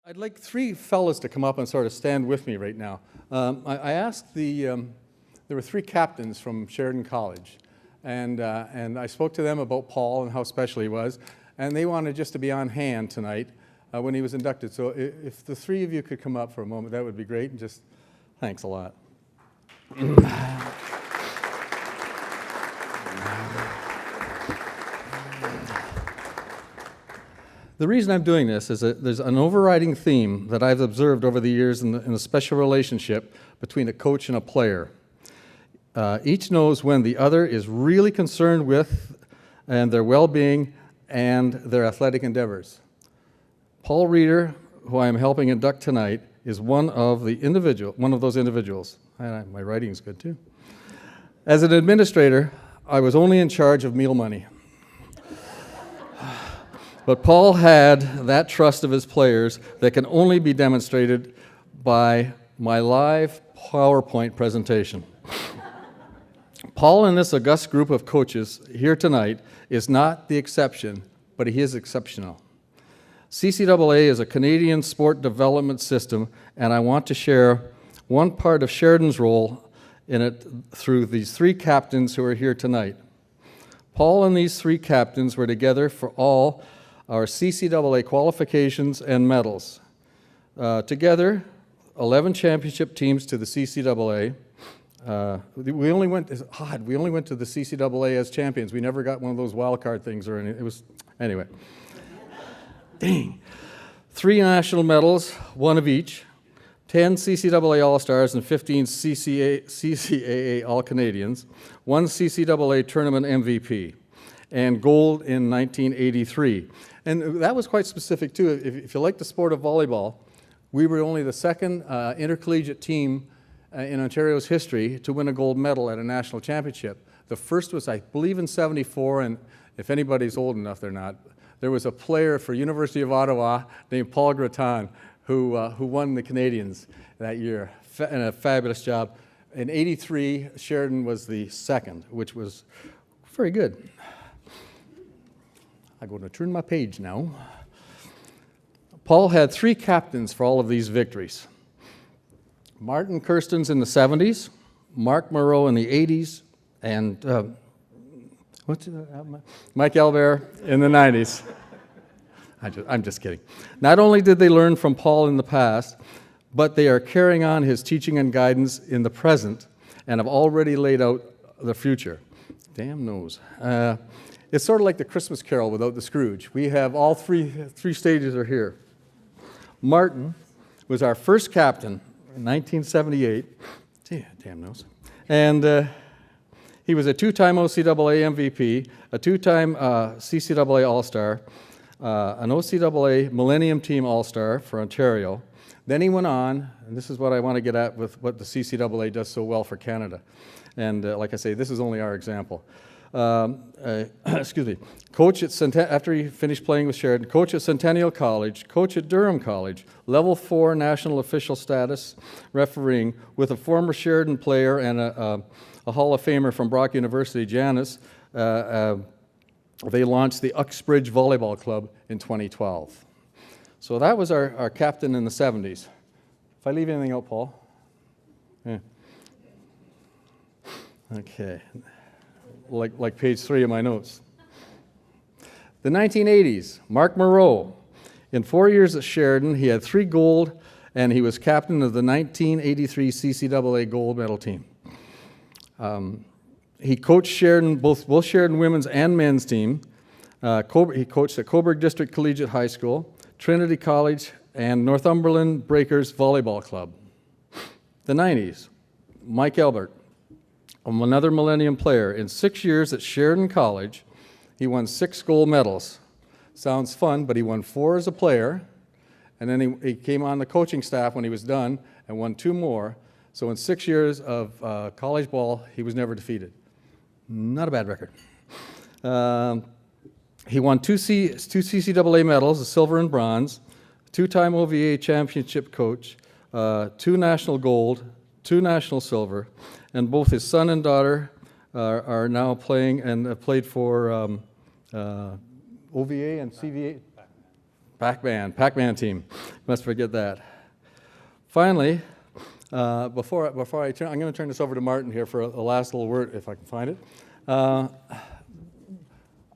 I'd like three fellas to come up and sort of stand with me right now. I asked there were three captains from Sheridan College, and I spoke to them about Paul and how special he was, and they wanted just to be on hand tonight when he was inducted. So if the three of you could come up for a moment, that would be great, and just thanks a lot. The reason I'm doing this is that there's an overriding theme that I've observed over the years in the special relationship between a coach and a player. Each knows when the other is really concerned with and their well-being and their athletic endeavors. Paul Reeder, who I am helping induct tonight, is one of those individuals. My writing's good too. As an administrator, I was only in charge of meal money. But Paul had that trust of his players that can only be demonstrated by my live PowerPoint presentation. Paul and this august group of coaches here tonight is not the exception, but he is exceptional. CCAA is a Canadian sport development system, and I want to share one part of Sheridan's role in it through these three captains who are here tonight. Paul and these three captains were together for all our CCAA qualifications and medals. Together, 11 championship teams to the CCAA. We only went to the CCAA as champions. We never got one of those wild card things or anything. Anyway. Dang. 3 national medals, 1 of each, 10 CCAA All-Stars and 15 CCAA All-Canadians, 1 CCAA tournament MVP, and gold in 1983. And that was quite specific too. If you like the sport of volleyball, we were only the second intercollegiate team in Ontario's history to win a gold medal at a national championship. The first was, I believe, in ¡74, and if anybody's old enough, they're not. There was a player for University of Ottawa named Paul Gratton who won the Canadians that year, and a fabulous job. In '83, Sheridan was the second, which was very good. I'm going to turn my page now. Paul had 3 captains for all of these victories. Martin Kirstens in the 70s, Mark Moreau in the 80s, and Mike Albert in the 90s. I'm just kidding. Not only did they learn from Paul in the past, but they are carrying on his teaching and guidance in the present and have already laid out the future. Damn nose. It's sort of like the Christmas Carol without the Scrooge. We have all three stages are here. Martin was our first captain in 1978. Damn nose. And he was a 2-time OCAA MVP, a 2-time CCAA All-Star, an OCAA Millennium Team All-Star for Ontario. Then he went on, and this is what I want to get at with what the CCAA does so well for Canada. And like I say, this is only our example. Excuse me, coach at after he finished playing with Sheridan, coach at Centennial College, coach at Durham College, level 4 national official status, refereeing with a former Sheridan player and a Hall of Famer from Brock University, Janice. They launched the Uxbridge Volleyball Club in 2012. So that was our captain in the 70s. If I leave anything out, Paul? Yeah. Okay. Like page 3 of my notes. The 1980s, Mark Moreau. In 4 years at Sheridan, he had 3 gold, and he was captain of the 1983 CCAA gold medal team. He coached Sheridan, both Sheridan women's and men's team. He coached at Cobourg District Collegiate High School, Trinity College, and Northumberland Breakers Volleyball Club. The 90s, Mike Albert. Another Millennium player. In 6 years at Sheridan College, he won 6 gold medals. Sounds fun, but he won 4 as a player, and then he came on the coaching staff when he was done and won 2 more. So in 6 years of college ball, he was never defeated. Not a bad record. He won 2 CCAA medals, a silver and bronze, 2-time OVA championship coach, 2 national gold, 2 national silver, and both his son and daughter are now playing and played for OVA and CVA. Pac-Man team. Must forget that. Finally, before I turn, I'm going to turn this over to Martin here for a last little word, if I can find it.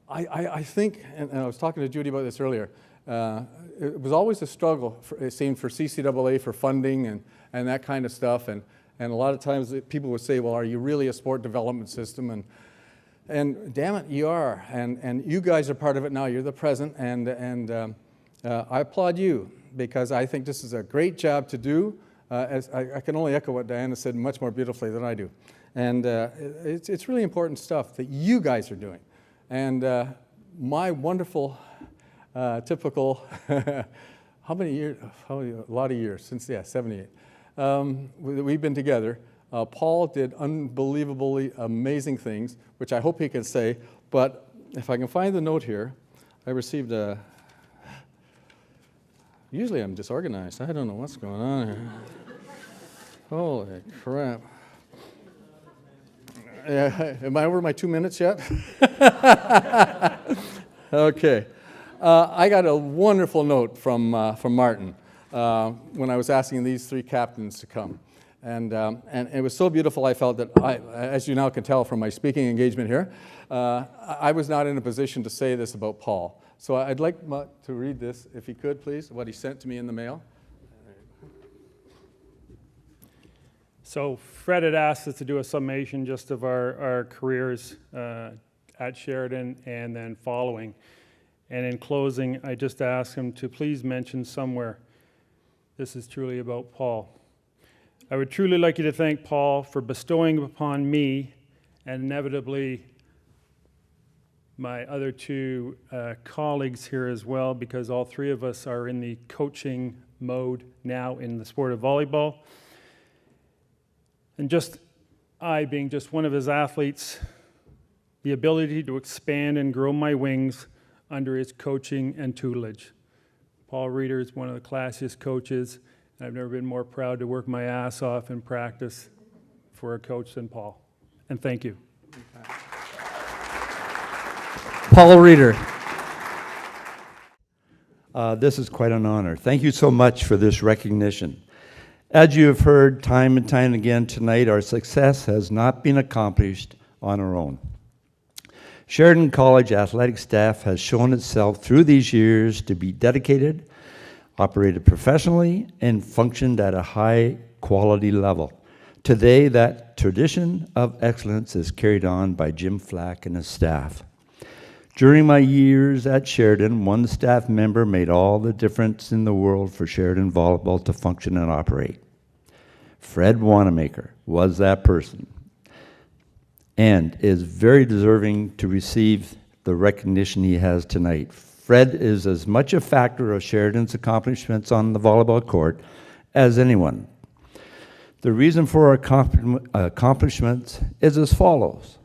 I think, and I was talking to Judy about this earlier, it was always a struggle, it seemed, for CCAA for funding and that kind of stuff. And a lot of times people would say, well, are you really a sport development system? And damn it, you are. And you guys are part of it now. You're the present. And I applaud you, because I think this is a great job to do. As I can only echo what Diana said much more beautifully than I do. And it's really important stuff that you guys are doing. And my wonderful, typical, how many years? A lot of years, since, 78. We've been together. Paul did unbelievably amazing things, which I hope he can say. But if I can find the note here, I received a... Usually I'm disorganized. I don't know what's going on here. Holy crap. Am I over my 2 minutes yet? Okay. I got a wonderful note from Martin when I was asking these three captains to come. And it was so beautiful, I felt that as you now can tell from my speaking engagement here, I was not in a position to say this about Paul. So I'd like to read this, if he could, please, what he sent to me in the mail. So Fred had asked us to do a summation just of our careers at Sheridan and then following. And in closing, I just asked him to please mention somewhere, this is truly about Paul. I would truly like you to thank Paul for bestowing upon me, and inevitably my other two colleagues here as well, because all three of us are in the coaching mode now in the sport of volleyball. And just I, being just one of his athletes, the ability to expand and grow my wings under his coaching and tutelage. Paul Reeder is one of the classiest coaches, and I've never been more proud to work my ass off in practice for a coach than Paul. And thank you. Paul Reeder. This is quite an honor. Thank you so much for this recognition. As you have heard time and time again tonight, our success has not been accomplished on our own. Sheridan College athletic staff has shown itself through these years to be dedicated, operated professionally, and functioned at a high quality level. Today, that tradition of excellence is carried on by Jim Flack and his staff. During my years at Sheridan, one staff member made all the difference in the world for Sheridan Volleyball to function and operate. Fred Wanamaker was that person and is very deserving to receive the recognition he has tonight. Fred is as much a factor of Sheridan's accomplishments on the volleyball court as anyone. The reason for our accomplishments is as follows.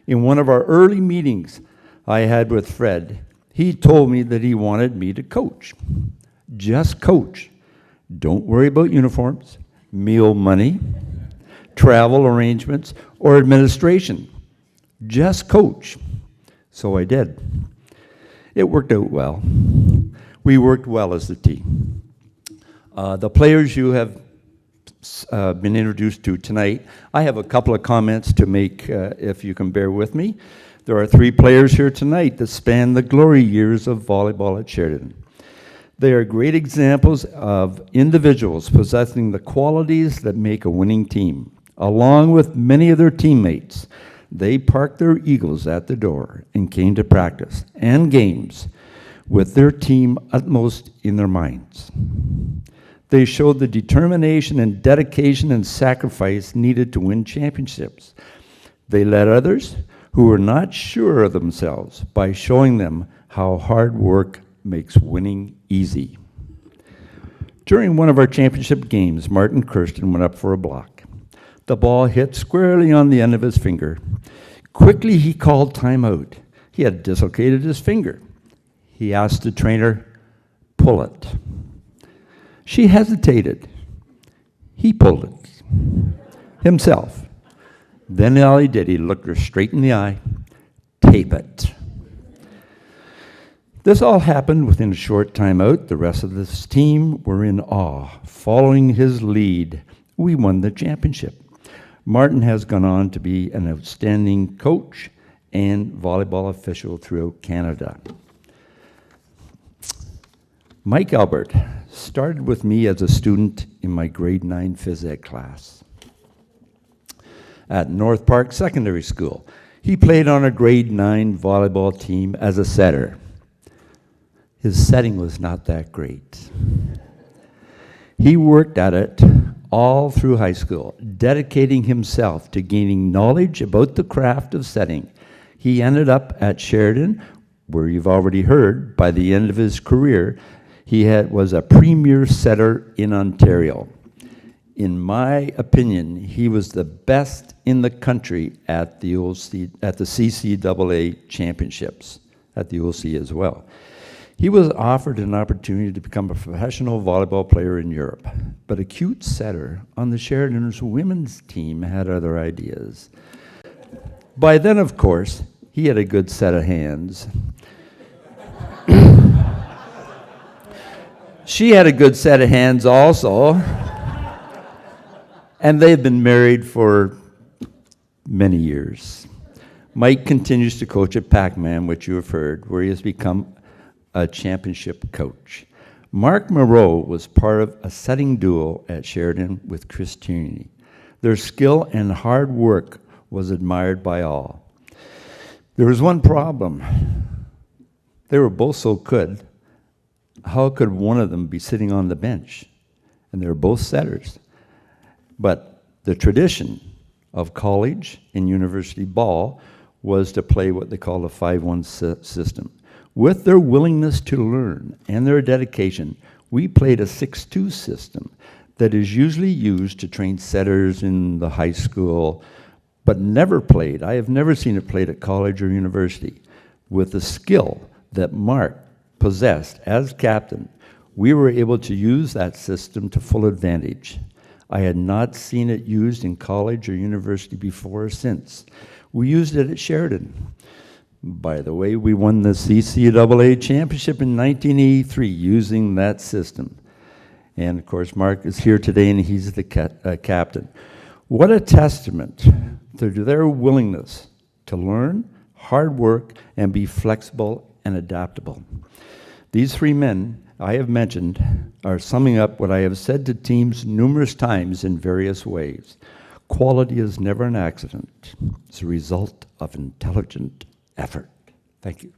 In one of our early meetings I had with Fred, he told me that he wanted me to coach. Just coach. Don't worry about uniforms, meal money, travel arrangements, or administration. Just coach. So I did. It worked out well. We worked well as a team. The players you have been introduced to tonight, I have a couple of comments to make if you can bear with me. There are three players here tonight that span the glory years of volleyball at Sheridan. They are great examples of individuals possessing the qualities that make a winning team. Along with many of their teammates, they parked their egos at the door and came to practice and games with their team utmost in their minds. They showed the determination and dedication and sacrifice needed to win championships. They led others who were not sure of themselves by showing them how hard work makes winning easy. During one of our championship games, Martin Kirsten went up for a block. The ball hit squarely on the end of his finger. Quickly, he called timeout. He had dislocated his finger. He asked the trainer, pull it. She hesitated. He pulled it himself. Then all he did, he looked her straight in the eye, tape it. This all happened within a short time out. The rest of this team were in awe. Following his lead, we won the championship. Martin has gone on to be an outstanding coach and volleyball official throughout Canada. Mike Albert started with me as a student in my grade 9 phys ed class at North Park Secondary School. He played on a grade 9 volleyball team as a setter. His setting was not that great. He worked at it all through high school, dedicating himself to gaining knowledge about the craft of setting. He ended up at Sheridan, where you've already heard, by the end of his career, was a premier setter in Ontario. In my opinion, he was the best in the country at the CCAA championships, at the OC as well. He was offered an opportunity to become a professional volleyball player in Europe, but a cute setter on the Sheridan's women's team had other ideas. By then, of course, he had a good set of hands. She had a good set of hands also, and they've been married for many years. Mike continues to coach at Pac-Man, which you have heard, where he has become a championship coach. Mark Moreau was part of a setting duo at Sheridan with Chris Tierney. Their skill and hard work was admired by all. There was one problem. They were both so good. How could one of them be sitting on the bench? And they were both setters. But the tradition of college and university ball was to play what they call the 5-1 system. With their willingness to learn and their dedication, we played a 6-2 system that is usually used to train setters in the high school, but never played. I have never seen it played at college or university. With the skill that Mark possessed as captain, we were able to use that system to full advantage. I had not seen it used in college or university before or since. We used it at Sheridan. By the way, we won the CCAA championship in 1983 using that system. And of course, Mark is here today and he's the captain. What a testament to their willingness to learn, hard work, and be flexible and adaptable. These three men I have mentioned are summing up what I have said to teams numerous times in various ways. Quality is never an accident. It's a result of intelligent effort. Thank you.